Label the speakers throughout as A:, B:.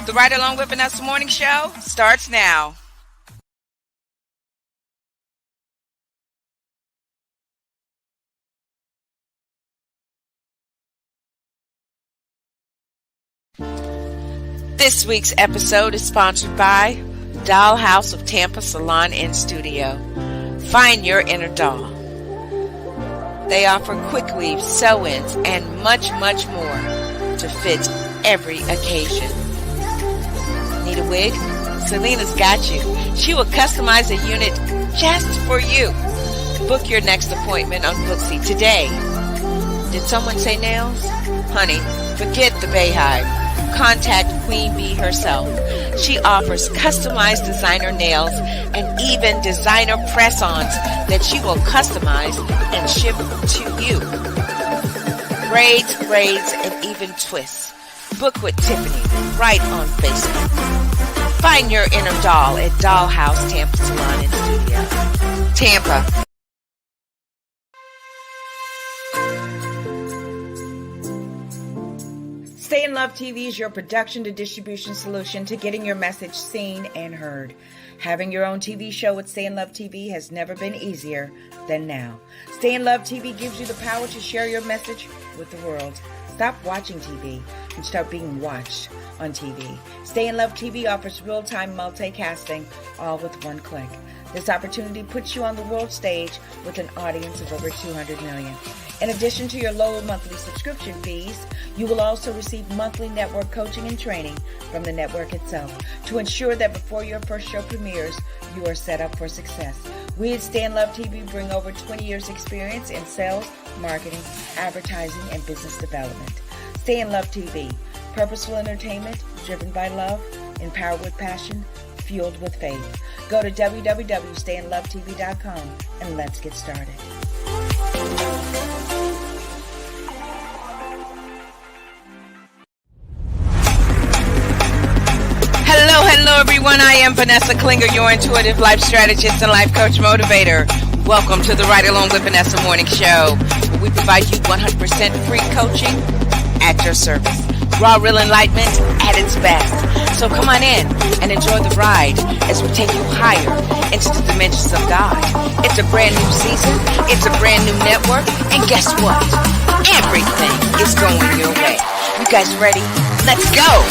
A: The Ride Along with Vanessa Morning Show starts now. This week's episode is sponsored by Dollhouse of Tampa Salon and Studio. Find your inner doll. They offer quick weave, sew-ins, and much, much more to fit every occasion. Need a wig? Selena's got you. She will customize a unit just for you. Book your next appointment on Booksy today. Did someone say nails? Honey, forget the Bayhive. Contact Queen Bee herself. She offers customized designer nails and even designer press-ons that she will customize and ship to you. Braids, and even twists. Book with Tiffany right on Facebook. Find your inner doll at Dollhouse Tampa Salon and Studio. Tampa. Stay in Love TV is your production to distribution solution to getting your message seen and heard. Having your own TV show with Stay in Love TV has never been easier than now. Stay in Love TV gives you the power to share your message with the world. Stop watching TV and start being watched on TV. Stay in Love TV offers real-time multicasting, all with one click. This opportunity puts you on the world stage with an audience of over 200 million. In addition to your low monthly subscription fees, you will also receive monthly network coaching and training from the network itself to ensure that before your first show premieres, you are set up for success. We at Stay in Love TV bring over 20 years experience in sales, marketing, advertising, and business development. Stay in Love TV, purposeful entertainment driven by love, empowered with passion, fueled with faith. Go to www.stayinlovetv.com and let's get started. Hello everyone, I am Vanessa Klinger, your intuitive life strategist and life coach motivator. Welcome to the Ride Along with Vanessa Morning Show, where we provide you 100% free coaching at your service. Raw, real enlightenment at its best. So come on in and enjoy the ride as we take you higher into the dimensions of God. It's a brand new season, it's a brand new network, and guess what? Everything is going your way. You guys ready? Let's go!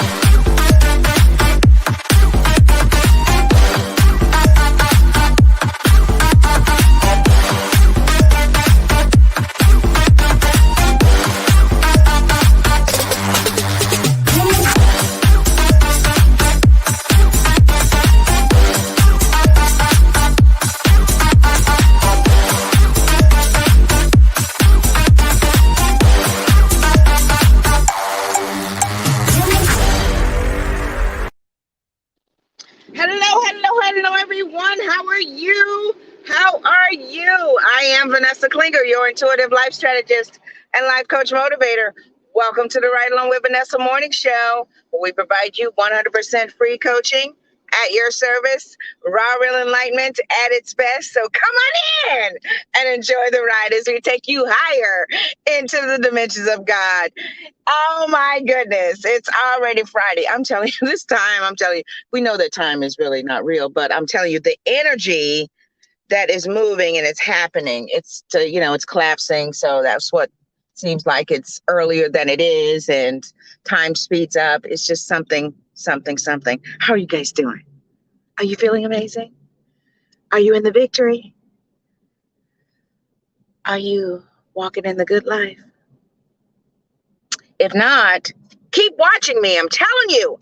A: Hello, everyone. How are you? I am Vanessa Klinger, your intuitive life strategist and life coach motivator. Welcome to the Ride Along with Vanessa Morning Show, where we provide you 100% free coaching at your service, raw, real enlightenment at its best. So come on in and enjoy the ride as we take you higher into the dimensions of God. Oh my goodness, it's already Friday. I'm telling you, we know that time is really not real, but I'm telling you, the energy that is moving and it's happening, it's collapsing. So that's what seems like it's earlier than it is, and time speeds up. It's just something. How are you guys doing? Are you feeling amazing? Are you in the victory? Are you walking in the good life? If not, keep watching me. I'm telling you,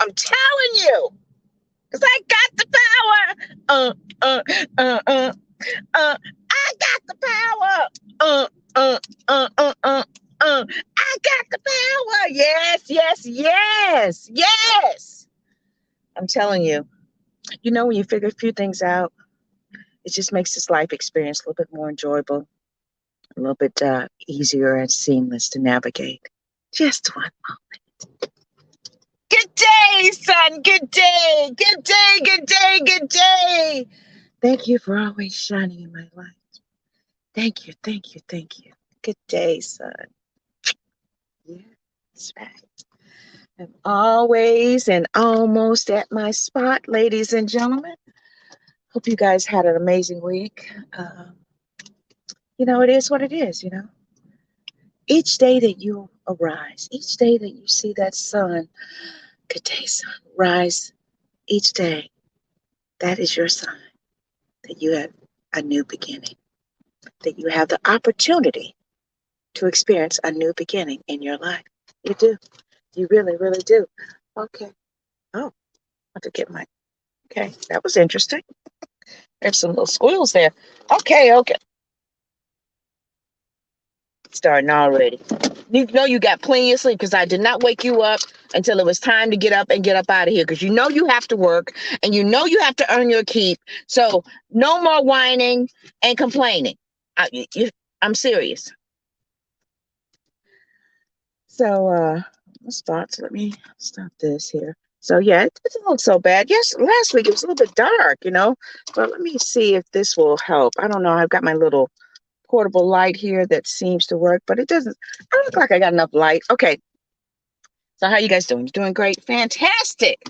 A: because I got the power. I got the power. I got the power. Yes. I'm telling you, when you figure a few things out, it just makes this life experience a little bit more enjoyable, a little bit easier and seamless to navigate. Just one moment. Good day, son. Good day. Thank you for always shining in my light. Thank you. Good day, son. Yeah, that's right. I'm always and almost at my spot, ladies and gentlemen. Hope you guys had an amazing week. It is what it is. Each day that you arise, each day that you see that sun, good day, sun, rise each day, that is your sign that you have a new beginning, that you have the opportunity to experience a new beginning in your life. You do. You really, really do. Okay. Oh, I have to get my. Okay, that was interesting. There's some little squeals there. Okay. Starting already. You know you got plenty of sleep because I did not wake you up until it was time to get up and get up out of here because you have to work and you have to earn your keep. So no more whining and complaining. I'm serious. So spots. Let me stop this here. So yeah, it doesn't look so bad. Yes, last week it was a little bit dark, but let me see if this will help. I don't know. I've got my little portable light here that seems to work, but it doesn't. I don't look like I got enough light. Okay. So how you guys doing? You doing great? Fantastic.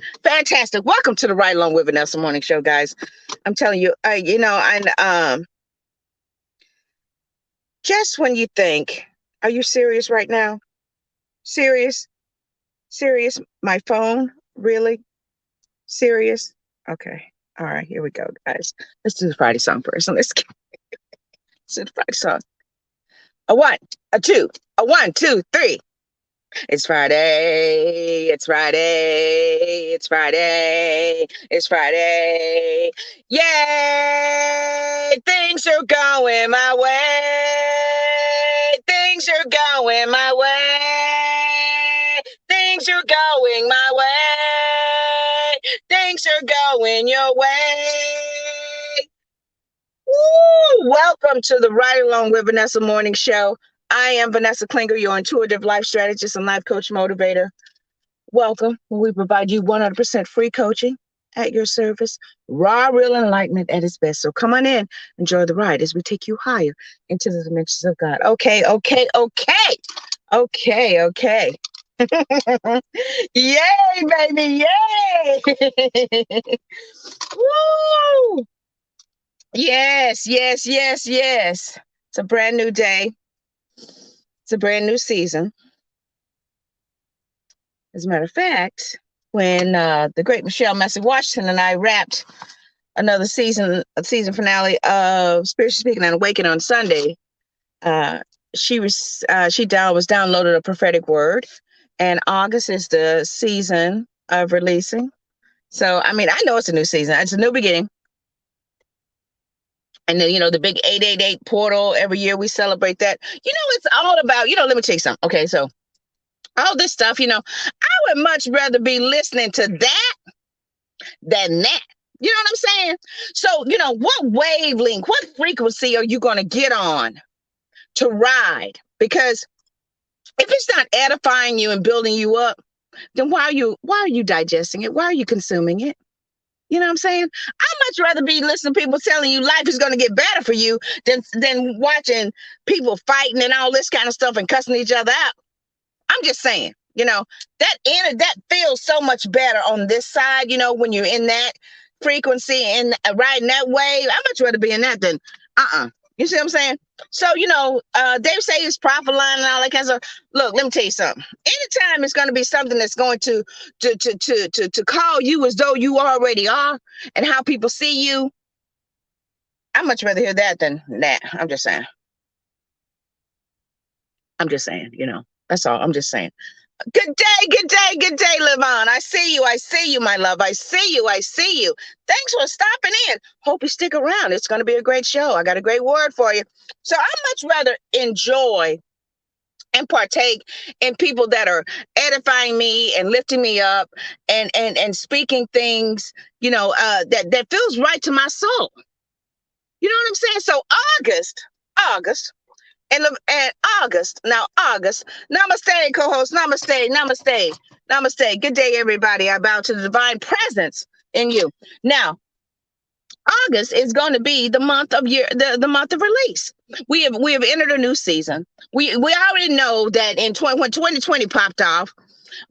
A: Welcome to the Ride Along with Vanessa Morning Show, guys. I'm telling you, and just when you think, are you serious right now? Serious? My phone? Really? Serious? Okay. All right, here we go, guys. Let's do the Friday song first. Let's do the Friday song. A one, a two, a 1, 2, 3. It's Friday. It's Friday. It's Friday. It's Friday. Yay! Things are going my way. Things are going my way. Things are going my way. Things are going your way. Woo! Welcome to the Ride Along with Vanessa Morning Show. I am Vanessa Klinger, your intuitive life strategist and life coach motivator. Welcome. We provide you 100% free coaching at your service. Raw, real enlightenment at its best. So come on in, enjoy the ride as we take you higher into the dimensions of God. Okay. Yay, baby, yay! Woo! Yes. It's a brand new day. It's a brand new season. As a matter of fact, when the great Michelle Massey Washington and I wrapped another season finale of Spiritually Speaking and Awaken on Sunday, she downloaded a prophetic word, and August is the season of releasing. So, I know it's a new season. It's a new beginning. And then, the big 888 portal, every year we celebrate that. It's all about, let me tell you something. Okay, so all this stuff, I would much rather be listening to that than that. You know what I'm saying? So, what wavelength, what frequency are you going to get on to ride? Because if it's not edifying you and building you up, then why are you digesting it? Why are you consuming it? You know what I'm saying? I'd much rather be listening to people telling you life is going to get better for you than watching people fighting and all this kind of stuff and cussing each other out. I'm just saying, that feels so much better on this side, when you're in that frequency and riding that wave. I'd much rather be in that than You see what I'm saying? So, they say it's profit line and all that kind of stuff. Look, let me tell you something. Anytime it's going to be something that's going to call you as though you already are and how people see you, I'd much rather hear that than that. I'm just saying, that's all. I'm just saying. Good day, Levon. I see you, my love. I see you. Thanks for stopping in. Hope you stick around. It's going to be a great show. I got a great word for you. So I much rather enjoy and partake in people that are edifying me and lifting me up and speaking things, that feels right to my soul. You know what I'm saying? So August. And August, namaste, co-host, namaste. Good day, everybody. I bow to the divine presence in you. Now, August is going to be the month of the month of release. We have entered a new season. We already know that when 2020 popped off,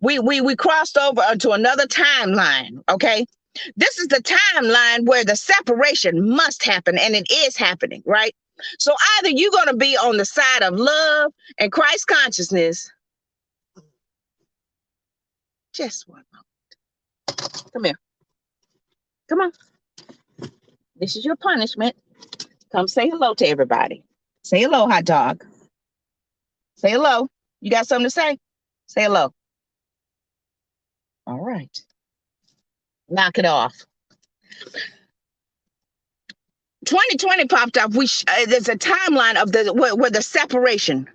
B: We crossed over to another timeline, okay? This is the timeline where the separation must happen, and it is happening, right? So either you're going to be on the side of love and Christ consciousness. Just one moment. Come here. Come on. This is your punishment. Come say hello to everybody. Say hello, hot dog. Say hello. You got something to say? Say hello. All right. Knock it off. 2020 popped up. There's a timeline of where the separation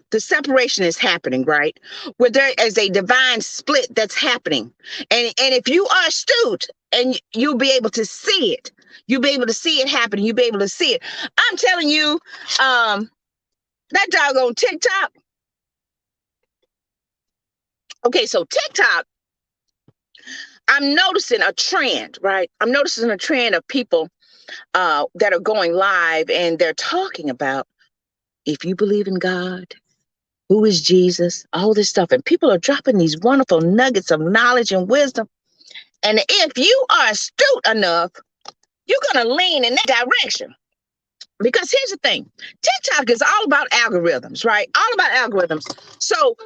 B: is happening, right? Where there is a divine split that's happening, and if you are astute, and you'll be able to see it, you'll be able to see it happening. You'll be able to see it. I'm telling you, that doggone TikTok. Okay, so TikTok, I'm noticing a trend, right? I'm noticing a trend of people that are going live, and they're talking about, if you believe in God, who is Jesus, all this stuff. And people are dropping these wonderful nuggets of knowledge and wisdom. And if you are astute enough, you're going to lean in that direction. Because here's the thing. TikTok is all about algorithms, right? All about algorithms. So,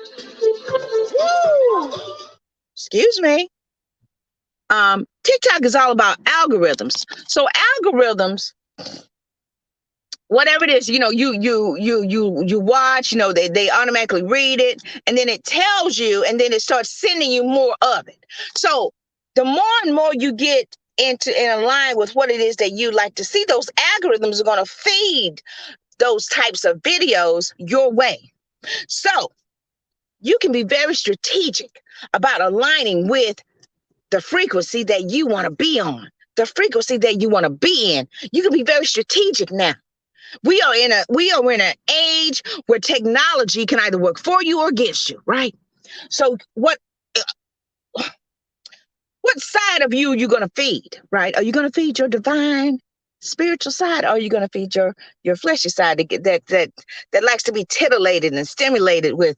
B: excuse me. TikTok is all about algorithms. So algorithms, whatever it is, you watch, they automatically read it, and then it tells you, and then it starts sending you more of it. So the more and more you get in line with what it is that you like to see, those algorithms are going to feed those types of videos your way. So you can be very strategic about aligning with the frequency that you want to be on, the frequency that you want to be in. You can be very strategic now. We are in an age where technology can either work for you or against you, right? So what side of you are you going to feed, right? Are you going to feed your divine spiritual side, or are you going to feed your fleshy side that likes to be titillated and stimulated with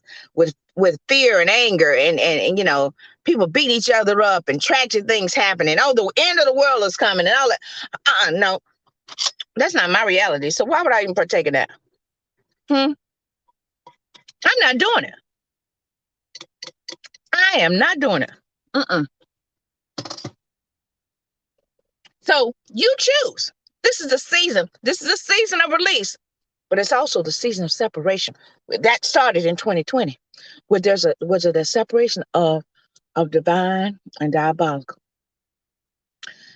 B: fear and anger and people beat each other up and tragic things happening? Oh, the end of the world is coming and all that. No, that's not my reality. So why would I even partake in that? I'm not doing it. I am not doing it. So you choose. This is the season. This is a season of release, but it's also the season of separation. That started in 2020, where was it a separation of divine and diabolical.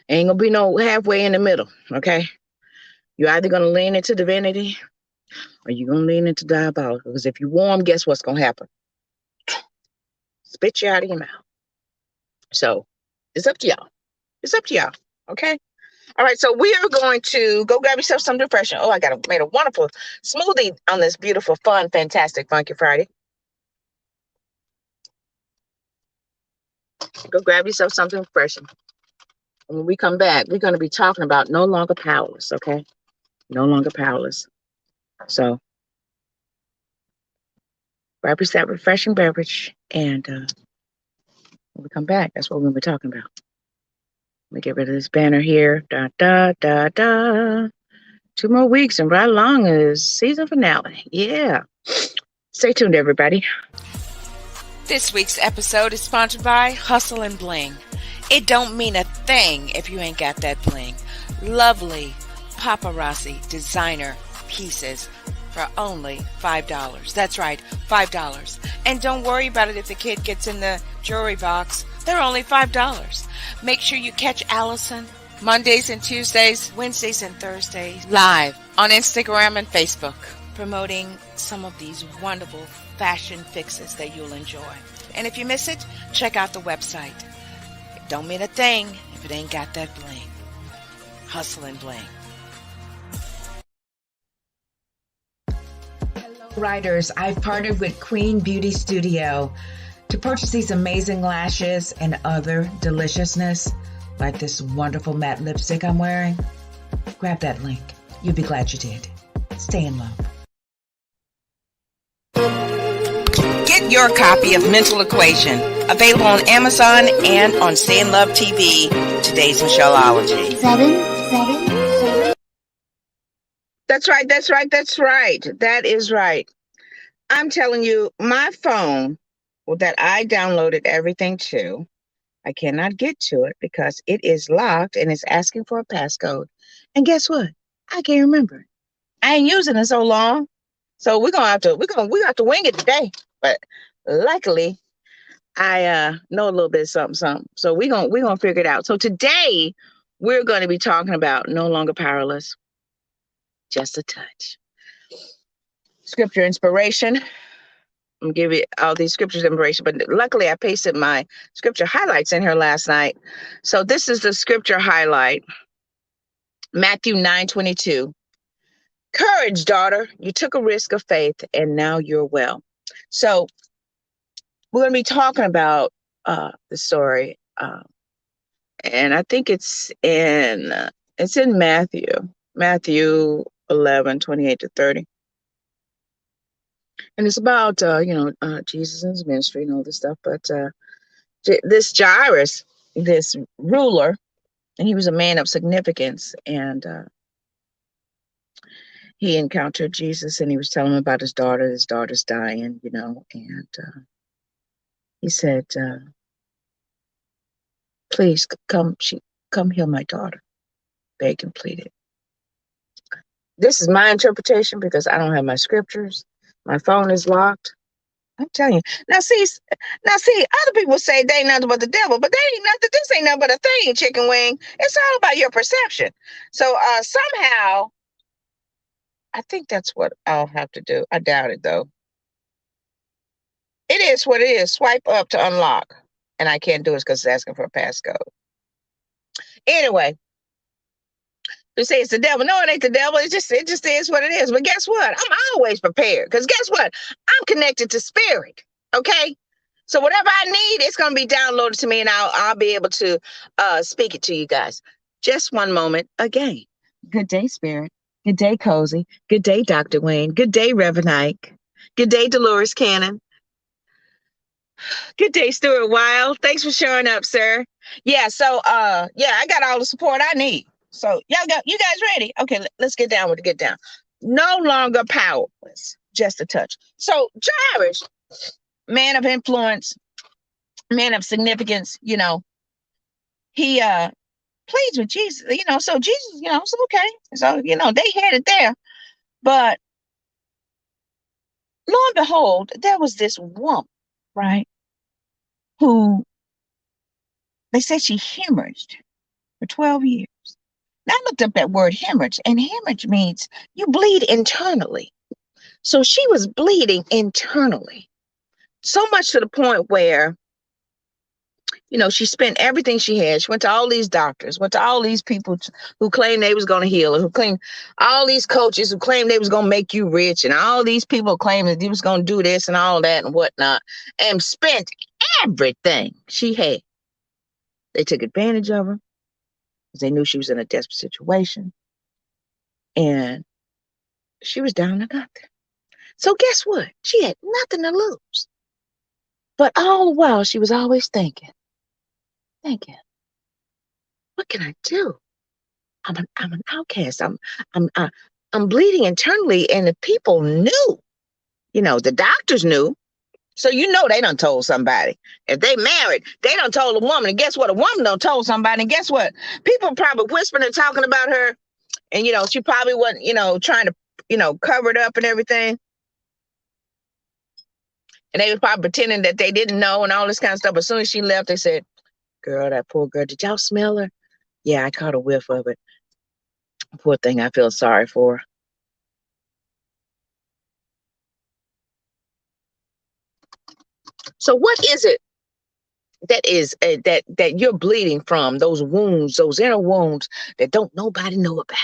B: Ain't gonna be no halfway in the middle, okay? You're either gonna lean into divinity or you're gonna lean into diabolical. Because if you're warm, guess what's gonna happen? Spit you out of your mouth. So it's up to y'all. It's up to y'all, okay? All right, so we are going to go grab yourself some refreshing. Oh, I made a wonderful smoothie on this beautiful, fun, fantastic, funky Friday. Go grab yourself something refreshing. And when we come back, we're going to be talking about no longer powerless, okay? No longer powerless. So grab yourself that refreshing beverage, and when we come back, that's what we're going to be talking about. Let me get rid of this banner here. 2 more weeks and right along is season finale. Yeah. Stay tuned, everybody.
A: This week's episode is sponsored by Hustle and Bling. It don't mean a thing if you ain't got that bling. Lovely paparazzi designer pieces for only $5. That's right, $5. And don't worry about it if the kid gets in the jewelry box. They're only $5. Make sure you catch Allison Mondays and Tuesdays, Wednesdays and Thursdays, live on Instagram and Facebook, promoting some of these wonderful fashion fixes that you'll enjoy. And if you miss it, check out the website. It don't mean a thing if it ain't got that bling. Hustle and Bling. Hello, writers. I've partnered with Queen Beauty Studio to purchase these amazing lashes and other deliciousness, like this wonderful matte lipstick I'm wearing. Grab that link. You'll be glad you did. Stay in love. Get your copy of Mental Equation, available on Amazon and on Stay in Love TV, today's Michelleology.
C: Seven.
B: That's right. That is right. I'm telling you, my phone, well, that I downloaded everything to, I cannot get to it because it is locked and it's asking for a passcode. And guess what? I can't remember it. I ain't using it so long. So we have to wing it today. But luckily, I know a little bit of something. So we're gonna figure it out. So today we're gonna be talking about no longer powerless, just a touch. Scripture inspiration. I'm gonna give you all these scriptures inspiration, but luckily I pasted my scripture highlights in here last night. So this is the scripture highlight. Matthew 9:22. Courage, daughter. You took a risk of faith and now you're well. So we're going to be talking about the story. And I think it's in Matthew 11:28-30. And it's about, Jesus and his ministry and all this stuff. But this Jairus, this ruler, and he was a man of significance. And he encountered Jesus and he was telling him about his daughter. His daughter's dying, and he said, please come heal my daughter. Begged and pleaded. This is my interpretation because I don't have my scriptures. My phone is locked. I'm telling you. Now see, other people say they ain't nothing but the devil, but they ain't nothing. This ain't nothing but a thing, chicken wing. It's all about your perception. So somehow, I think that's what I'll have to do. I doubt it though. It is what it is. Swipe up to unlock. And I can't do it because it's asking for a passcode. Anyway, you say it's the devil. No, it ain't the devil. It just is what it is. But guess what? I'm always prepared. Because guess what? I'm connected to spirit. Okay? So whatever I need, it's gonna be downloaded to me and I'll be able to speak it to you guys. Just one moment again. Good day, Spirit. Good day, Cozy. Good day, Dr. Wayne. Good day, Reverend Ike. Good day, Dolores Cannon. Good day, Stuart Wild. Thanks for showing up, sir. Yeah, so I got all the support I need. So you guys ready? Okay, let's get down with it. Get down. No longer powerless, just a touch. So Jairus, man of influence, man of significance, he pleads with Jesus, so Jesus, it's okay. So, they headed there. But lo and behold, there was this woman, right, who they said she hemorrhaged for 12 years. Now I looked up that word hemorrhage, and hemorrhage means you bleed internally. So she was bleeding internally, so much to the point where, she spent everything she had. She went to all these doctors, went to all these people who claimed they was going to heal her, who claimed all these coaches who claimed they was going to make you rich, and all these people claimed that they was going to do this and all that and whatnot, and spent everything she had. They took advantage of her because they knew she was in a desperate situation. And she was down to nothing. So guess what? She had nothing to lose. But all the while, she was always thinking, what can I do? I'm an outcast. I'm bleeding internally, and the people knew. The doctors knew. So they done told somebody. If they married, they done told a woman. And guess what? A woman done told somebody. And guess what? People probably whispering and talking about her. And she probably wasn't, trying to, cover it up and everything. And they was probably pretending that they didn't know and all this kind of stuff. But as soon as she left, they said, girl, that poor girl, did y'all smell her? Yeah, I caught a whiff of it. Poor thing, I feel sorry for her. So what is it that is that you're bleeding from, those wounds, those inner wounds that don't nobody know about?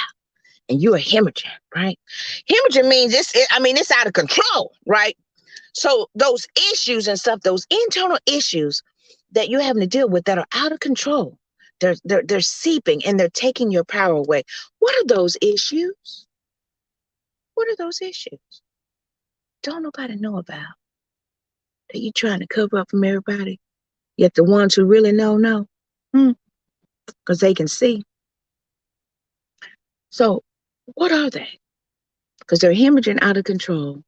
B: And you're hemorrhaging, right? Hemorrhaging means it's out of control, right? So those issues and stuff, those internal issues that you're having to deal with that are out of control, they're seeping and they're taking your power away. What are those issues? What are those issues? Don't nobody know about. that you trying to cover up from everybody, yet the ones who really know, because they can see. So what are they? Because they're hemorrhaging out of control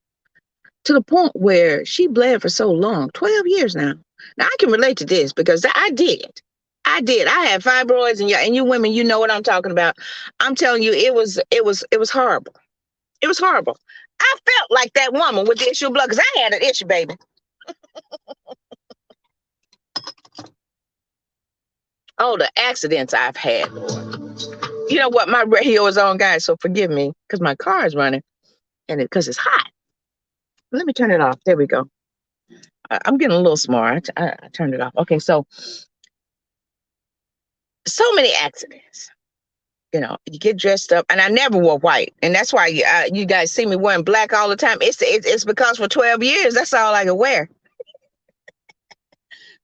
B: to the point where she bled for so long, 12 years now. Now I can relate to this because I did it. I did. I had fibroids, and you women, you know what I'm talking about. I'm telling you, it was horrible. It was horrible. I felt like that woman with the issue of blood because I had an issue, baby. Oh, the accidents I've had, Lord. You know what? My radio is on, guys, so forgive me because my car is running and because it's hot. Let me turn it off. There we go. I'm getting a little smart. I turned it off. Okay, so many accidents. You know, you get dressed up, and I never wore white, and that's why you guys see me wearing black all the time. It's because for 12 years, that's all I could wear.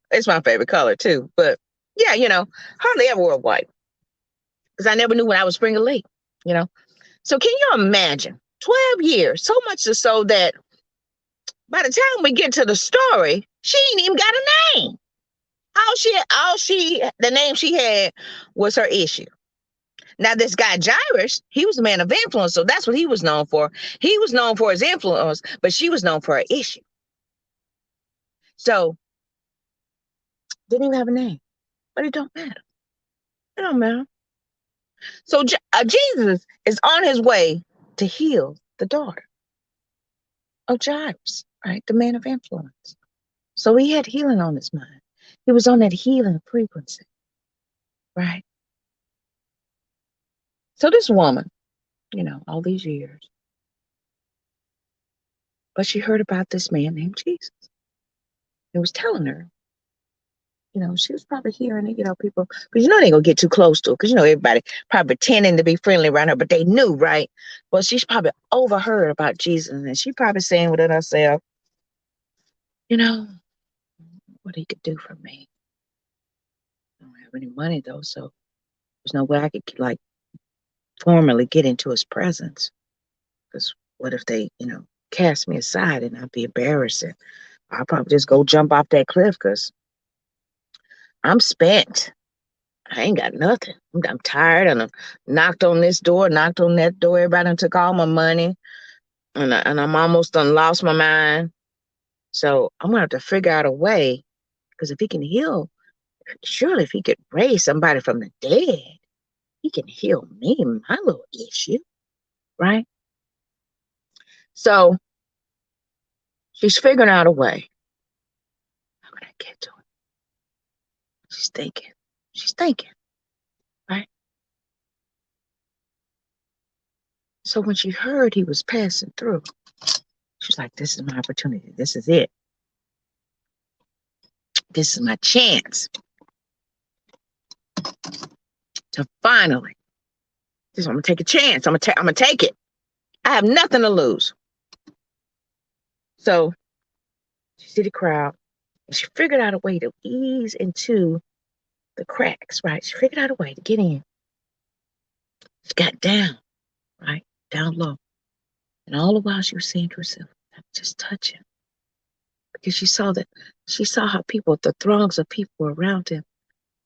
B: It's my favorite color too, but yeah, hardly ever wore white because I never knew when I was spring or late. You know, so can you imagine 12 years? So much so that by the time we get to the story, she ain't even got a name. The name she had was her issue. Now, this guy, Jairus, he was a man of influence, so that's what he was known for. He was known for his influence, but she was known for her issue. So, didn't even have a name, but it don't matter. It don't matter. So, Jesus is on his way to heal the daughter of Jairus, right? The man of influence. So, he had healing on his mind. He was on that healing frequency, right? So, this woman, all these years, but she heard about this man named Jesus. He was telling her, she was probably hearing it, people, because they ain't gonna get too close to her, because everybody probably pretending to be friendly around her, but they knew, right? Well, she's probably overheard about Jesus, and she probably saying within herself, what he could do for me. I don't have any money though, so there's no way I could like formally get into his presence. Because what if they, cast me aside and I'd be embarrassed? And I'll probably just go jump off that cliff because I'm spent. I ain't got nothing. I'm tired, and I knocked on this door, knocked on that door. Everybody done took all my money, and I'm almost done lost my mind. So I'm gonna have to figure out a way, because if he can heal, surely if he could raise somebody from the dead, he can heal me, my little issue, right? So she's figuring out a way. How can I get to it? She's thinking. She's thinking, right? So when she heard he was passing through, she's like, this is my opportunity. This is it. This is my chance to finally, I'm going to take a chance. I'm going to take it. I have nothing to lose. So she see the crowd, and she figured out a way to ease into the cracks, right? She figured out a way to get in. She got down, right? Down low. And all the while she was saying to herself, just touch him. Because she saw how the throngs of people were around him.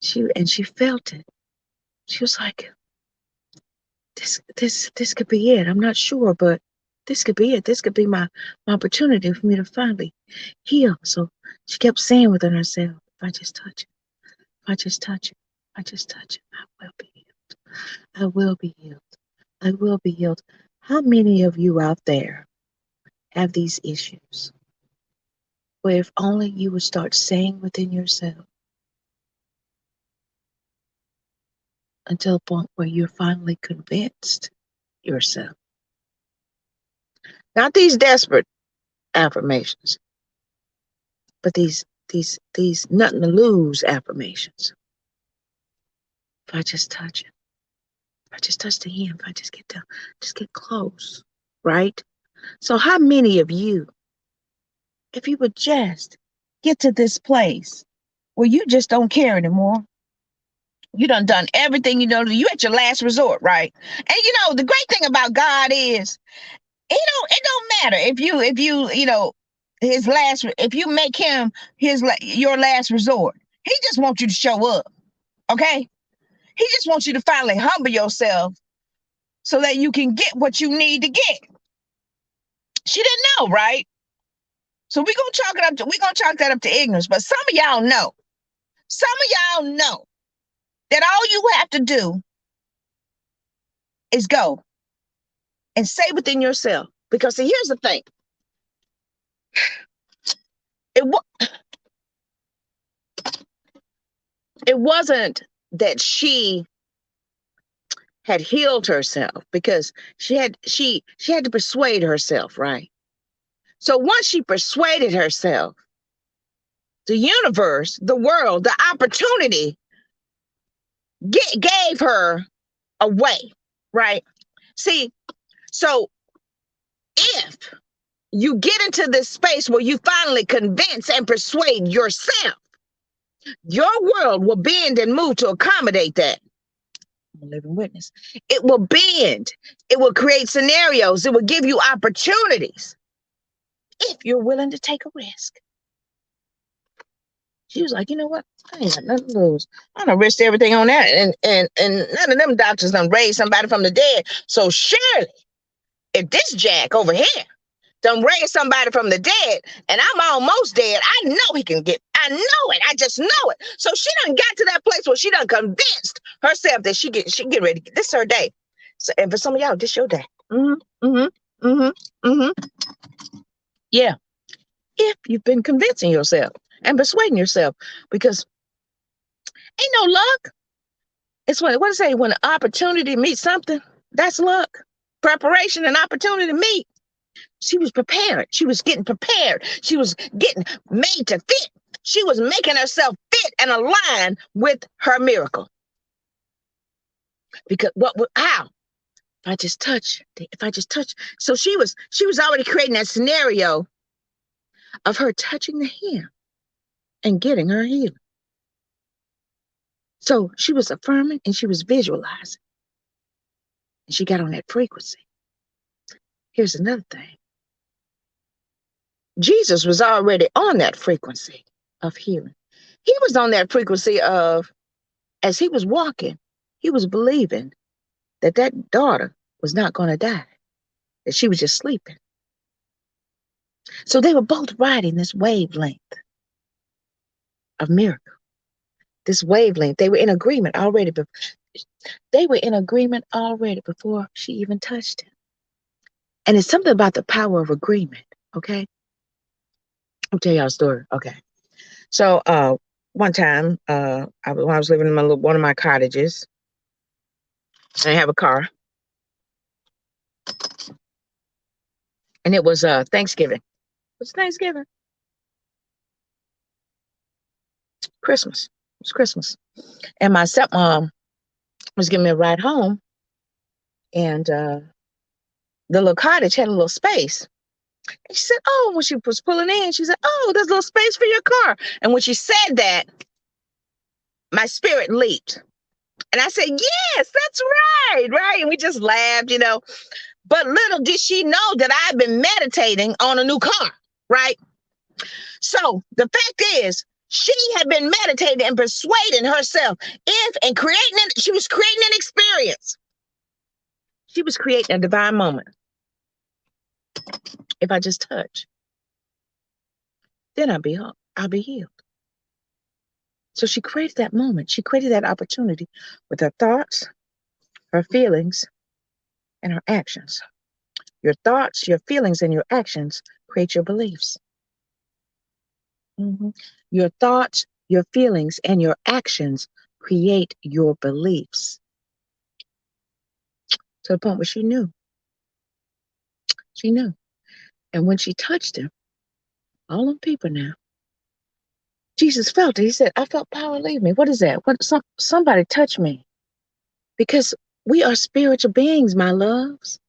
B: She felt it. She was like, this could be it. I'm not sure, but this could be it. This could be my opportunity for me to finally heal. So she kept saying within herself, if I just touch it, if I just touch it, if I just touch it, I will be healed. I will be healed. I will be healed. How many of you out there have these issues where if only you would start saying within yourself until a point where you're finally convinced yourself? Not these desperate affirmations, but these nothing to lose affirmations. If I just touch it, if I just touch the hem, if I just get down, just get close, right? So how many of you, if you would just get to this place where you just don't care anymore, you done everything you know to do, you at your last resort, right? And the great thing about God is, it don't matter if you his last, if you make him your last resort, he just wants you to show up. Okay? He just wants you to finally humble yourself so that you can get what you need to get. She didn't know, right? So we're gonna chalk that up to ignorance. But some of y'all know. Some of y'all know that all you have to do is go and say within yourself. Because see, here's the thing. It wasn't that she had healed herself, because she had to persuade herself, right? So once she persuaded herself, the universe, the world, the opportunity gave her a way, right? See, so if you get into this space where you finally convince and persuade yourself, your world will bend and move to accommodate that. I'm a living witness. It will bend. It will create scenarios. It will give you opportunities if you're willing to take a risk. She was like, you know what? I ain't got nothing to lose. I'm gonna risk everything on that. And none of them doctors done raised somebody from the dead. So surely, if this jack over here done raise somebody from the dead, and I'm almost dead, I know he can get. I know it. I just know it. So she done got to that place where she done convinced herself that she get ready. This is her day. So, and for some of y'all, this your day. Yeah. If you've been convincing yourself and persuading yourself, because ain't no luck. It's what it say, when an opportunity meets something, that's luck. Preparation and opportunity meet. She was prepared. She was getting prepared. She was getting made to fit. She was making herself fit and align with her miracle. Because how? If I just touch. So she was already creating that scenario of her touching the hem and getting her healing. So she was affirming and she was visualizing. And she got on that frequency. Here's another thing. Jesus was already on that frequency of healing. He was on that frequency of, as he was walking, he was believing that that daughter was not going to die, that she was just sleeping. So they were both riding this wavelength of miracle. This wavelength, they were in agreement already. They were in agreement already before she even touched him. And it's something about the power of agreement, okay? I'll tell y'all a story, okay? So one time, when I was living in one of my cottages, and I have a car, and it was Thanksgiving. It was Thanksgiving. Christmas. It was Christmas. And my stepmom was giving me a ride home, and the little cottage had a little space. And she said, oh, when she was pulling in, she said, oh, there's a little space for your car. And when she said that, my spirit leaped. And I said, yes, that's right. And we just laughed, you know. But little did she know that I've been meditating on a new car, right? So the fact is, she had been meditating and persuading herself she was creating an experience. She was creating a divine moment. If I just touch, then I'll be healed. So she created that moment. She created that opportunity with her thoughts, her feelings, and her actions. Your thoughts, your feelings, and your actions create your beliefs. Your thoughts, your feelings, and your actions create your beliefs. To the point where she knew. She knew. And when she touched him, all them people now, Jesus felt it. He said, I felt power leave me. What is that? Somebody touch me. Because we are spiritual beings, my loves.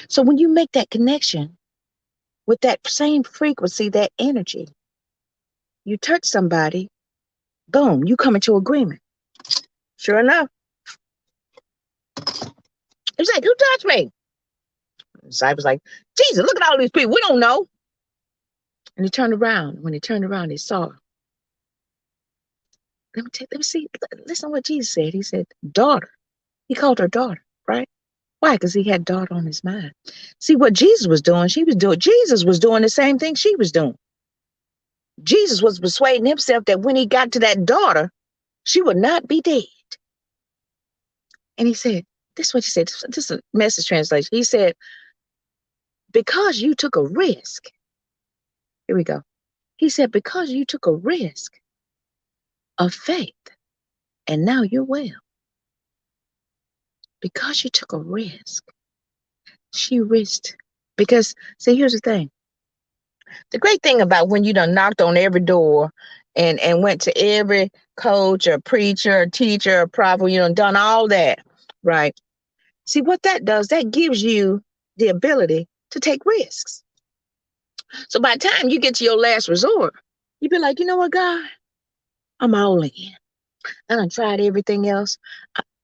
B: So when you make that connection with that same frequency, that energy, you touch somebody, boom, you come into agreement. Sure enough. He's like, who touched me? The disciples like, Jesus, look at all these people. We don't know. And he turned around. When he turned around, he saw her. Let me see. Listen to what Jesus said. He said, daughter. He called her daughter, right? Why? Because he had daughter on his mind. See what Jesus was doing, Jesus was doing the same thing she was doing. Jesus was persuading himself that when he got to that daughter, she would not be dead. And he said, this is what he said. This is a Message translation. He said, because you took a risk. Here we go. He said, because you took a risk of faith, and now you're well. Because you took a risk. She risked. Because, see, here's the thing. The great thing about when you done knocked on every door and went to every coach or preacher or teacher or prophet, you done all that, right? See, what that does, that gives you the ability to take risks. So by the time you get to your last resort, you be like, you know what, God? I'm all in. I done tried everything else.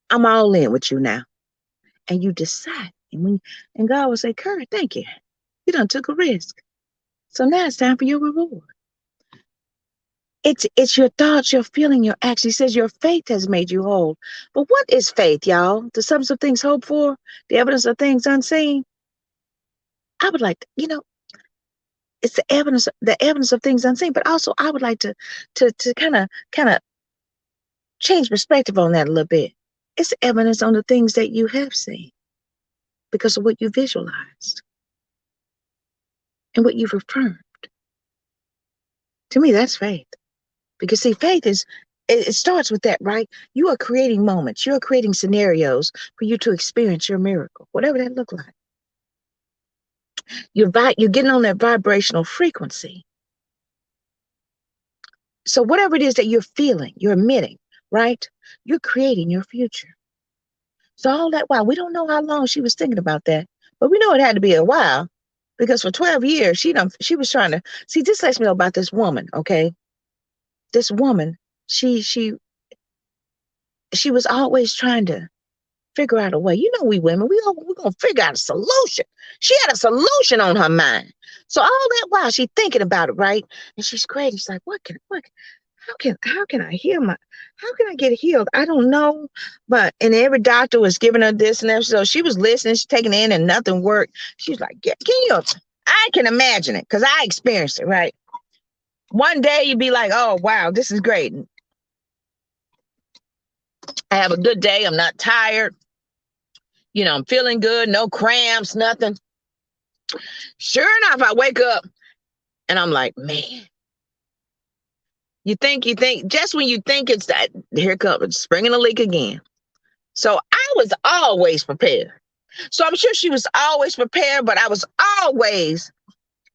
B: I'm all in with you now. And you decide. And God will say, Kurt, thank you. You done took a risk. So now it's time for your reward. It's your thoughts, your feeling, your action. He says your faith has made you whole. But what is faith, y'all? The substance of things hoped for, the evidence of things unseen. I would like to, it's the evidence of things unseen. But also, I would like to kind of change perspective on that a little bit. It's evidence on the things that you have seen because of what you visualized and what you've affirmed. To me, that's faith. Because see, faith it starts with that, right? You are creating moments. You are creating scenarios for you to experience your miracle, whatever that look like. You're getting on that vibrational frequency. So whatever it is that you're feeling, you're emitting, right? You're creating your future. So all that while, we don't know how long she was thinking about that, but we know it had to be a while because for 12 years, she was trying to, see, this lets me know about this woman, okay? This woman, she was always trying to figure out a way. We women, we're going to figure out a solution. She had a solution on her mind. So all that while she's thinking about it, right? And she's creating, she's like, how can I heal how can I get healed? I don't know. And every doctor was giving her this and that. So she was listening, she's taking it in and nothing worked. She's like, I can imagine it because I experienced it, right? One day you'd be like, oh, wow, this is great. I have a good day. I'm not tired. I'm feeling good. No cramps, nothing. Sure enough, I wake up and I'm like, man, you think, just when you think it's that, here comes springing a leak again. So I was always prepared. So I'm sure she was always prepared, but I was always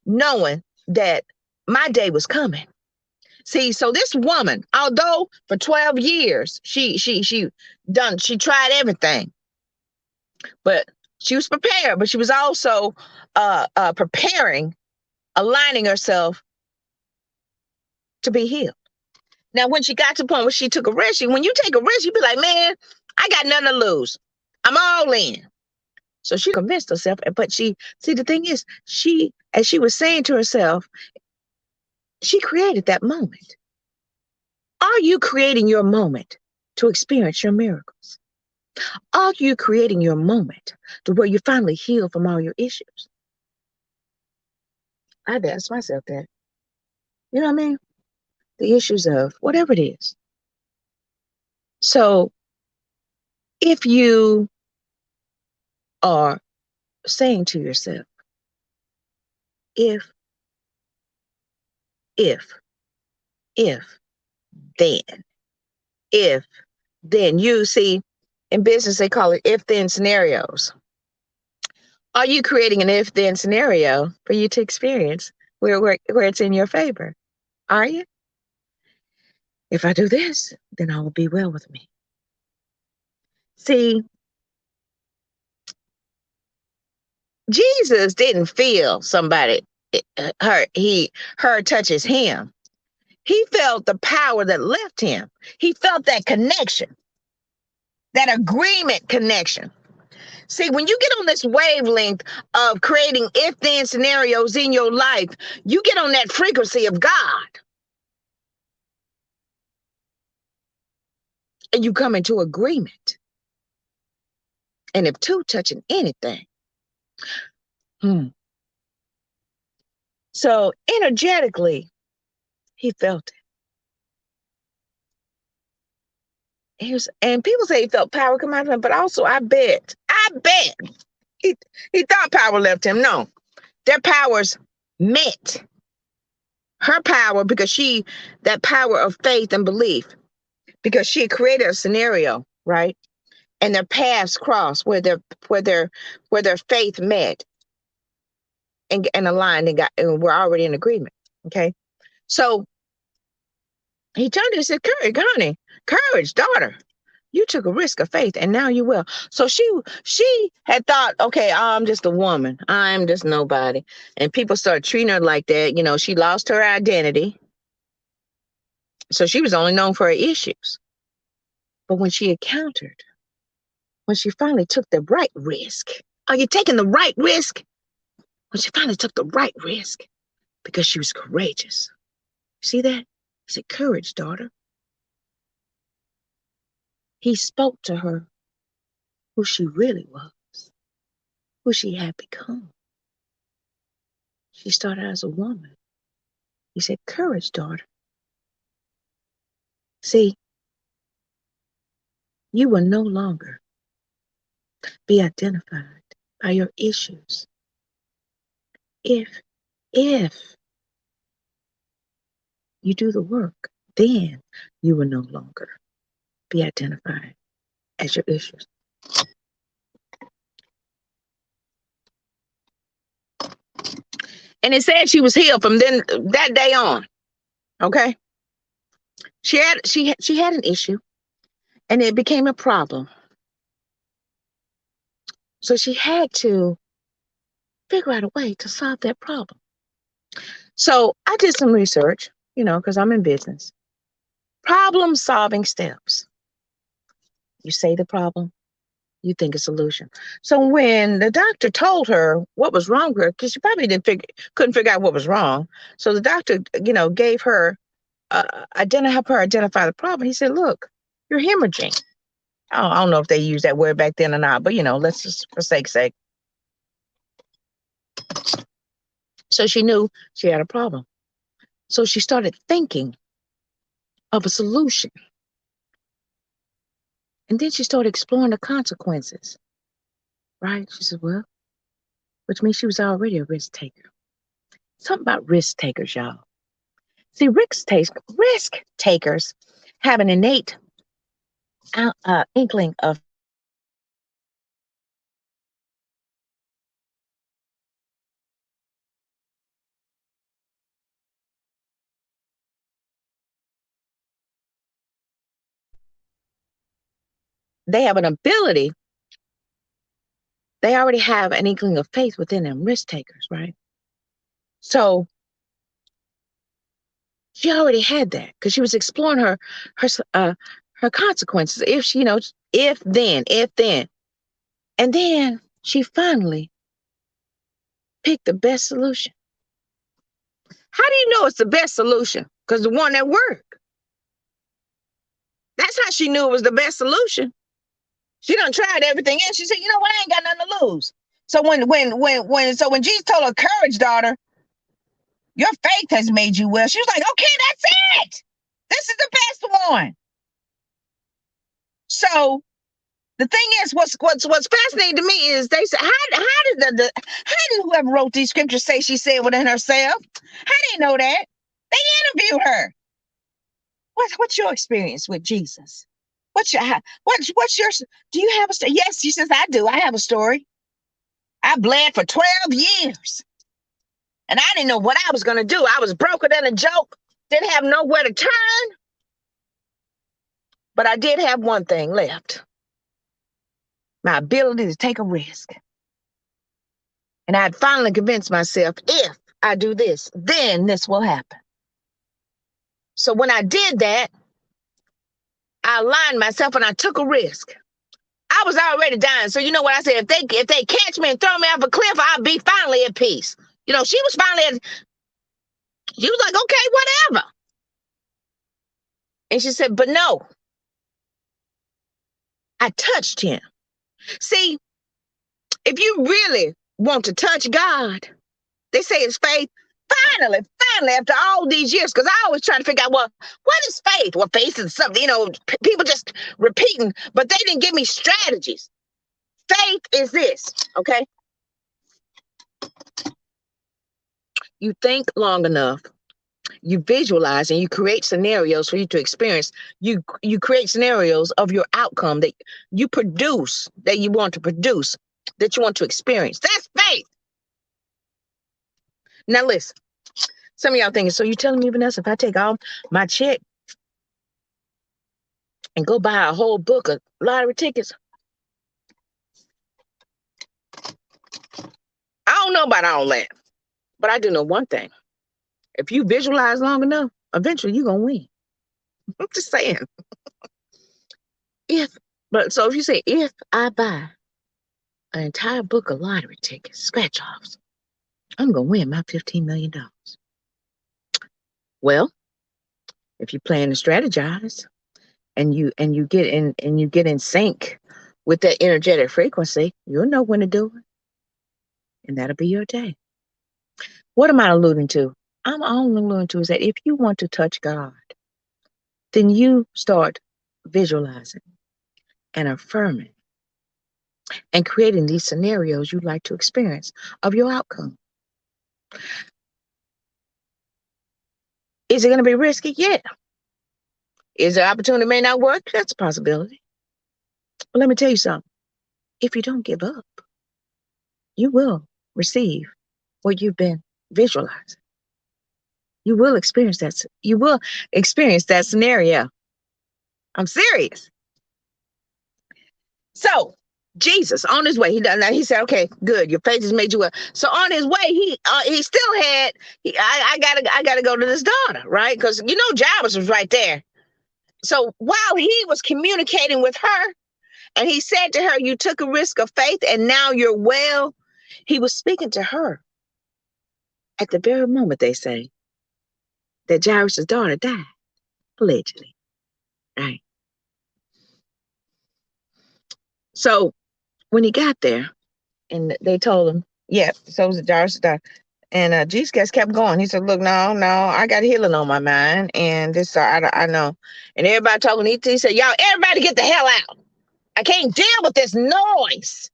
B: knowing that my day was coming. See, so this woman, although for 12 years, she tried everything, but she was prepared, but she was also preparing, aligning herself to be healed. Now, when she got to the point where she took a risk, when you take a risk, you be like, man, I got nothing to lose. I'm all in. So she convinced herself, but the thing is, as she was saying to herself, she created that moment. Are you creating your moment to experience your miracles? Are you creating your moment to where you finally heal from all your issues? I had to ask myself that. You know what I mean? The issues of whatever it is. So if you are saying to yourself, if, then you see, in business, they call it if-then scenarios. Are you creating an if-then scenario for you to experience where it's in your favor? Are you? If I do this, then all will be well with me. See, Jesus didn't feel somebody, her touches him. He felt the power that left him. He felt that connection, that agreement connection. See, when you get on this wavelength of creating if-then scenarios in your life, you get on that frequency of God. And you come into agreement. And if two touching anything. So energetically, he felt it. And people say he felt power come out of him, but also I bet he thought power left him. No, their powers met her power because that power of faith and belief, because she created a scenario, right? And their paths crossed where their faith met and aligned and we're already in agreement. Okay. So he turned and said, Courage, honey, courage, daughter. You took a risk of faith and now you will. So she had thought, okay, I'm just a woman. I'm just nobody. And people started treating her like that. You know, she lost her identity. So she was only known for her issues. But when she finally took the right risk, are you taking the right risk? When she finally took the right risk because she was courageous. See that? He said, courage, daughter. He spoke to her who she really was, who she had become. She started as a woman. He said, courage, daughter. See, you will no longer be identified by your issues if you do the work, then you will no longer be identified as your issues. And it said she was healed from then that day on. Okay. She had an issue and it became a problem. So she had to figure out a way to solve that problem. So I did some research, because I'm in business. Problem solving steps. You say the problem, you think a solution. So when the doctor told her what was wrong with her, because she probably couldn't figure out what was wrong. So the doctor, gave her, help her identify the problem. He said, look, you're hemorrhaging. I don't know if they used that word back then or not, but let's just for sake's sake. So she knew she had a problem. So she started thinking of a solution. And then she started exploring the consequences. Right? She said, well, which means she was already a risk taker. Something about risk takers, y'all. See, risk takers have an innate inkling of they have an ability. They already have an inkling of faith within them, risk takers, right? So she already had that because she was exploring her consequences. If she, if then, and then she finally picked the best solution. How do you know it's the best solution? Because the one that worked. That's how she knew it was the best solution. She done tried everything else. She said, you know what? I ain't got nothing to lose. So when Jesus told her, courage, daughter, your faith has made you well. She was like, okay, that's it. This is the best one. So the thing is, what's fascinating to me is they said, how did whoever wrote these scriptures say she said within herself? How do you know that? They interviewed her. What's your experience with Jesus? What's your do you have a story? Yes, she says, I do. I have a story. I bled for 12 years. And I didn't know what I was going to do. I was broker than a joke. Didn't have nowhere to turn. But I did have one thing left. My ability to take a risk. And I had finally convinced myself, if I do this, then this will happen. So when I did that, I aligned myself and I took a risk. I I was already dying. So you know what I said? If they catch me and throw me off a cliff, I'll be finally at peace. You know, she was like, okay, whatever. And she said, but no, I touched him. See, if you really want to touch God, they say it's faith. Finally, after all these years, because I always try to figure out, well, what is faith? Well, faith is something, people just repeating, but they didn't give me strategies. Faith is this, okay? You think long enough, you visualize, and you create scenarios for you to experience. You create scenarios of your outcome that you produce, that you want to produce, that you want to experience. That's faith. Now listen, some of y'all thinking, so you telling me, Vanessa, if I take all my check and go buy a whole book of lottery tickets? I don't know about all that, but I do know one thing. If you visualize long enough, eventually you're going to win. I'm just saying. So if you say, if I buy an entire book of lottery tickets, scratch-offs, I'm going to win my $15 million. Well, if you plan to strategize and you get in sync with that energetic frequency, you'll know when to do it. And that'll be your day. What am I alluding to? I'm only alluding to is that if you want to touch God, then you start visualizing and affirming and creating these scenarios you'd like to experience of your outcome. Is it going to be risky? Yeah. Is the opportunity may not work? That's a possibility. But let me tell you something. If you don't give up, you will receive what you've been visualizing. You will experience that. You will experience that scenario. I'm serious. So Jesus on his way, he said, okay, good. Your faith has made you well. So on his way, he still had, I gotta go to this daughter, right? Because Jairus was right there. So while he was communicating with her, and he said to her, you took a risk of faith and now you're well. He was speaking to her at the very moment, they say, that Jairus' daughter died, allegedly, right? So when he got there and they told him, yeah, so was Jairus' daughter. And Jesus kept going. He said, look, no, I got healing on my mind. And this, I know. And everybody talking, he said, y'all, everybody get the hell out. I can't deal with this noise.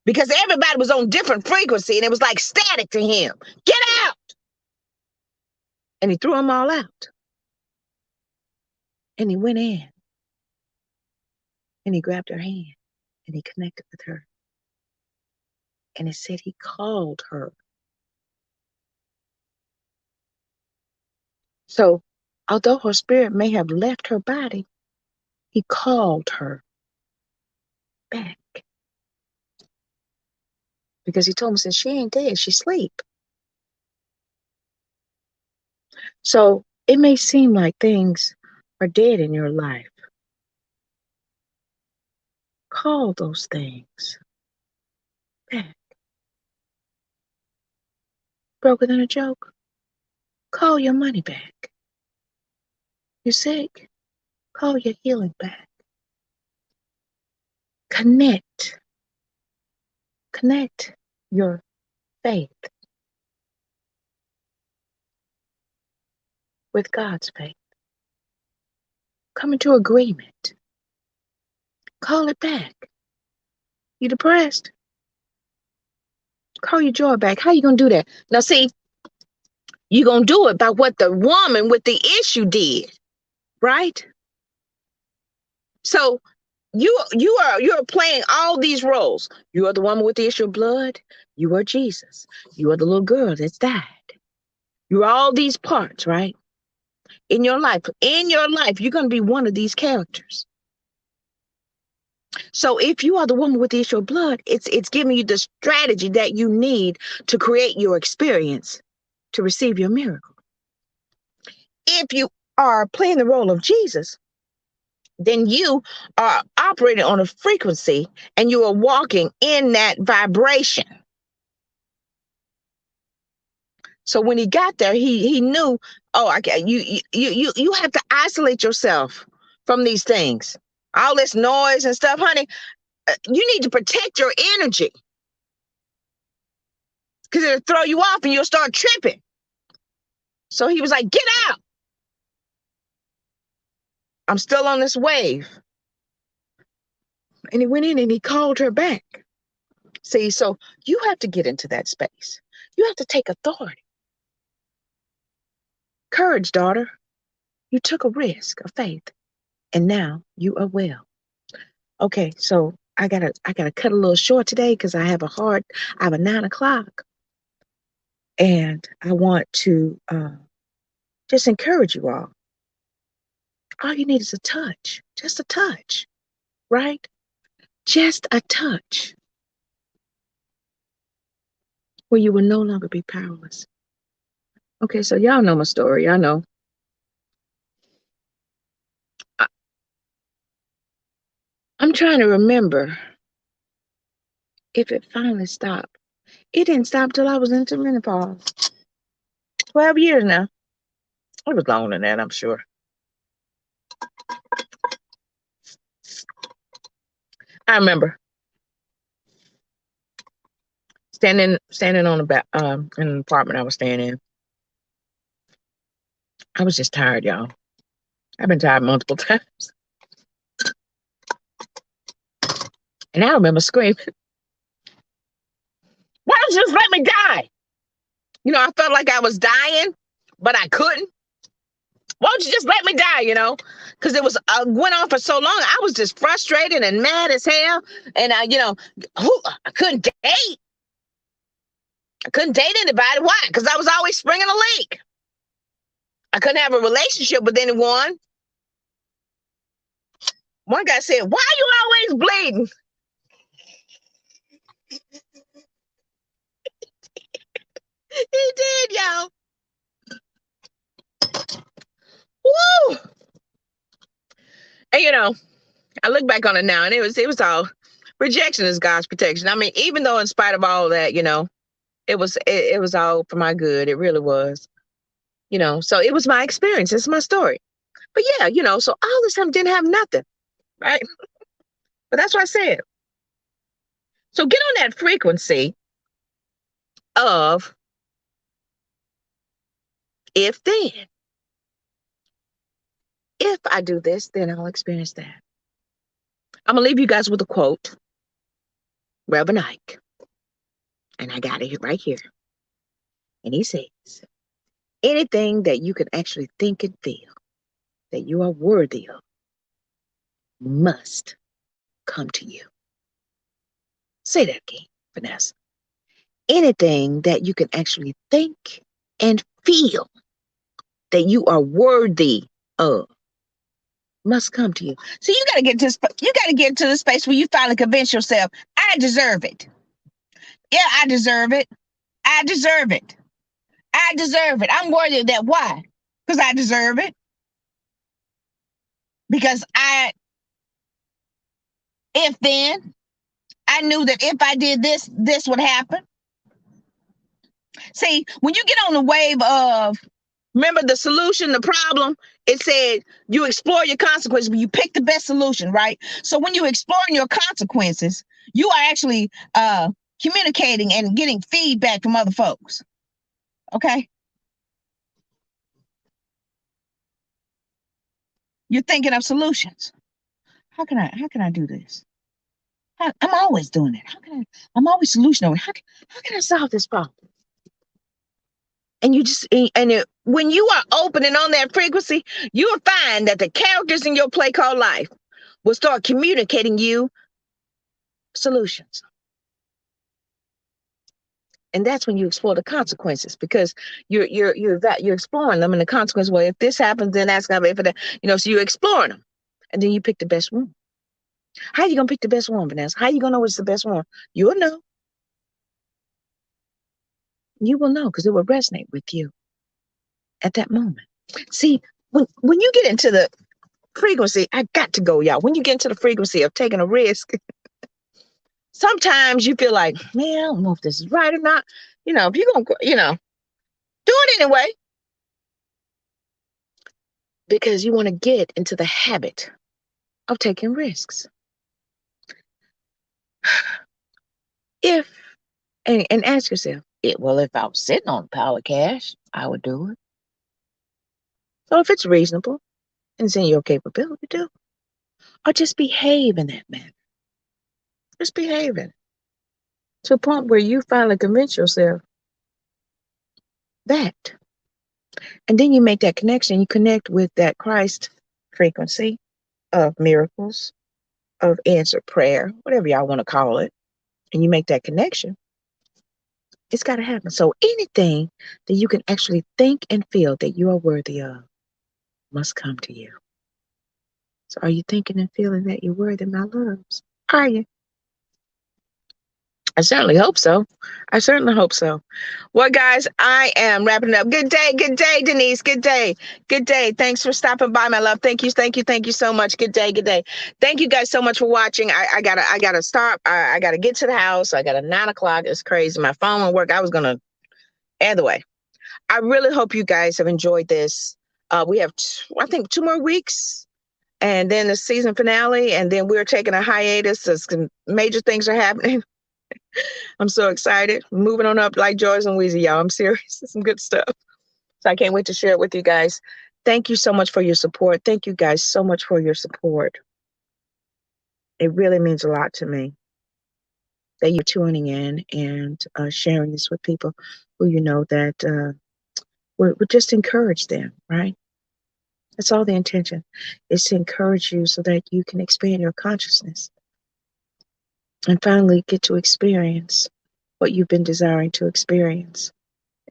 B: Because everybody was on different frequency and it was like static to him. Get out. And he threw them all out. And he went in. And he grabbed her hand. And he connected with her. And it said he called her. So, although her spirit may have left her body, he called her back. Because he told me, since she ain't dead, she's asleep. So, it may seem like things are dead in your life. Call those things back. Broker than a joke. Call your money back. You're sick. Call your healing back. Connect your faith with God's faith. Come into agreement. Call it back. You depressed? Call your joy back. How you going to do that? Now see, you're going to do it by what the woman with the issue did, right? So you're playing all these roles. You are the woman with the issue of blood. You are Jesus. You are the little girl that's died. You're all these parts, right? In your life, you're going to be one of these characters. So if you are the woman with the issue of blood, it's giving you the strategy that you need to create your experience to receive your miracle. If you are playing the role of Jesus, then you are operating on a frequency and you are walking in that vibration. So when he got there, he knew, oh, you have to isolate yourself from these things. All this noise and stuff, honey, you need to protect your energy because it'll throw you off and you'll start tripping. So he was like, get out. I'm still on this wave. And he went in and he called her back. See, so you have to get into that space. You have to take authority. Courage, daughter. You took a risk of faith, and now you are well. Okay, so I gotta cut a little short today because I have a 9 o'clock, and I want to just encourage you all. All you need is a touch, just a touch, right? Just a touch, where you will no longer be powerless. Okay, so y'all know my story. Y'all know. I'm trying to remember if it finally stopped. It didn't stop till I was into menopause. 12 years now. It was longer than that, I'm sure. I remember standing on the back in an apartment I was staying in. I was just tired, y'all. I've been tired multiple times. And I remember screaming, why don't you just let me die? You know, I felt like I was dying, but I couldn't. Why don't you just let me die, you know? Because it was went on for so long. I was just frustrated and mad as hell. And I couldn't date. I couldn't date anybody. Why? Because I was always springing a leak. I couldn't have a relationship with anyone. One guy said, why are you always bleeding? He did, y'all. Woo! And I look back on it now, and it was all rejection is God's protection. I mean, even though in spite of all that, it was all for my good. It really was. So it was my experience. It's my story. But yeah, so all this time didn't have nothing, right? But that's what I said. So get on that frequency of if then. If I do this, then I'll experience that. I'm going to leave you guys with a quote. Reverend Ike. And I got it right here. And he says, anything that you can actually think and feel that you are worthy of must come to you. Say that again, Vanessa. Anything that you can actually think and feel that you are worthy of must come to you. So you gotta get to the space where you finally convince yourself, I deserve it. Yeah, I deserve it. I deserve it. I deserve it. I'm worthy of that. Why? Because I deserve it. Because if then, I knew that if I did this, this would happen. See, when you get on the wave of, remember the solution, the problem, it said you explore your consequences, but you pick the best solution, right? So when you're exploring your consequences, you are actually communicating and getting feedback from other folks. Okay? You're thinking of solutions. How can I do this? I'm always doing it. I'm always solution oriented. How can I solve this problem? And when you are open and on that frequency, you'll find that the characters in your play called life will start communicating you solutions. And that's when you explore the consequences, because you're exploring them, and the consequence. Well, if this happens, then that's gonna be for that. So you're exploring them, and then you pick the best one. How are you gonna pick the best one, Vanessa? How are you gonna know what's the best one? You'll know. You will know because it will resonate with you at that moment. See, when you get into frequency, I got to go, y'all. When you get into the frequency of taking a risk, sometimes you feel like, man, I don't know if this is right or not. If you're going to, do it anyway, because you want to get into the habit of taking risks. And ask yourself, well, if I was sitting on power cash, I would do it. So if it's reasonable and it's in your capability, do it. Or just behave in that manner. Just behaving to a point where you finally convince yourself that. And then you make that connection. You connect with that Christ frequency of miracles, of answered prayer, whatever y'all want to call it. And you make that connection. It's got to happen. So anything that you can actually think and feel that you are worthy of must come to you. So are you thinking and feeling that you're worthy, my loves? Are you? I certainly hope so. I certainly hope so. Well, guys, I am wrapping up. Good day, Denise. Good day. Good day. Thanks for stopping by, my love. Thank you so much. Good day. Thank you guys so much for watching. I gotta start. I gotta get to the house. I got a 9 o'clock. It's crazy. My phone won't work. I was gonna. Either way, I really hope you guys have enjoyed this. We have, I think, 2 more weeks, and then the season finale, and then we're taking a hiatus. Some major things are happening. I'm so excited. Moving on up like Joyce and Weezy, y'all. I'm serious. Some good stuff. So I can't wait to share it with you guys. Thank you so much for your support. Thank you guys so much for your support. It really means a lot to me that you're tuning in and sharing this with people who you know that would just encourage them, right? That's all the intention, is to encourage you so that you can expand your consciousness and finally get to experience what you've been desiring to experience,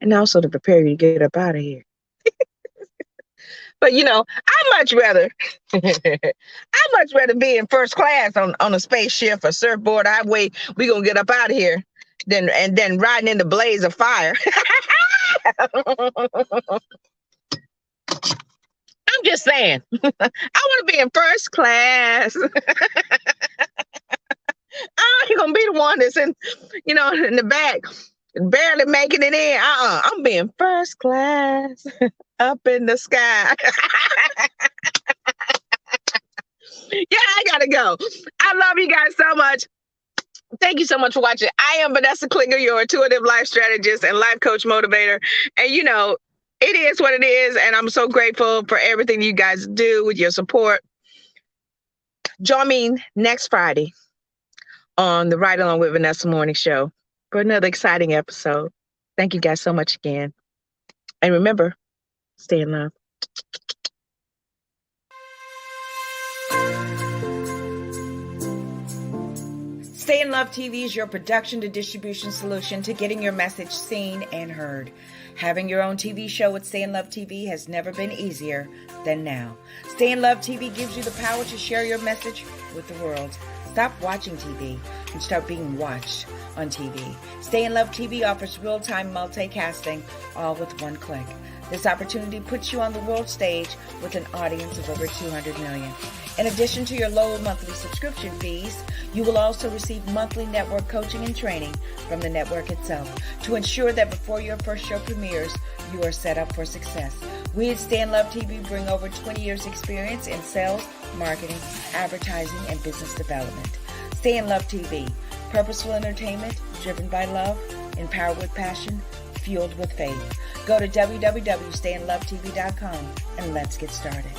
B: and also to prepare you to get up out of here. But I much rather be in first class on a spaceship or surfboard. We gonna get up out of here than riding in the blaze of fire. I'm just saying. I want to be in first class. I'm gonna be the one that's in the back, barely making it in. I'm being first class up in the sky. Yeah, I gotta go. I love you guys so much. Thank you so much for watching. I am Vanessa Klinger, your intuitive life strategist and life coach motivator. And it is what it is. And I'm so grateful for everything you guys do with your support. Join me next Friday on the Ride Along with Vanessa Morning Show for another exciting episode. Thank you guys so much again. And remember, stay in love.
A: Stay in Love TV is your production to distribution solution to getting your message seen and heard. Having your own TV show with Stay in Love TV has never been easier than now. Stay in Love TV gives you the power to share your message with the world. Stop watching TV and start being watched on TV. Stay in Love TV offers real-time multicasting, all with one click. This opportunity puts you on the world stage with an audience of over 200 million. In addition to your low monthly subscription fees, you will also receive monthly network coaching and training from the network itself to ensure that before your first show premieres, you are set up for success. We at Stay in Love TV bring over 20 years experience in sales, marketing, advertising, and business development. Stay in Love TV, purposeful entertainment driven by love, empowered with passion, fueled with faith. Go to www.stayinlovetv.com and let's get started.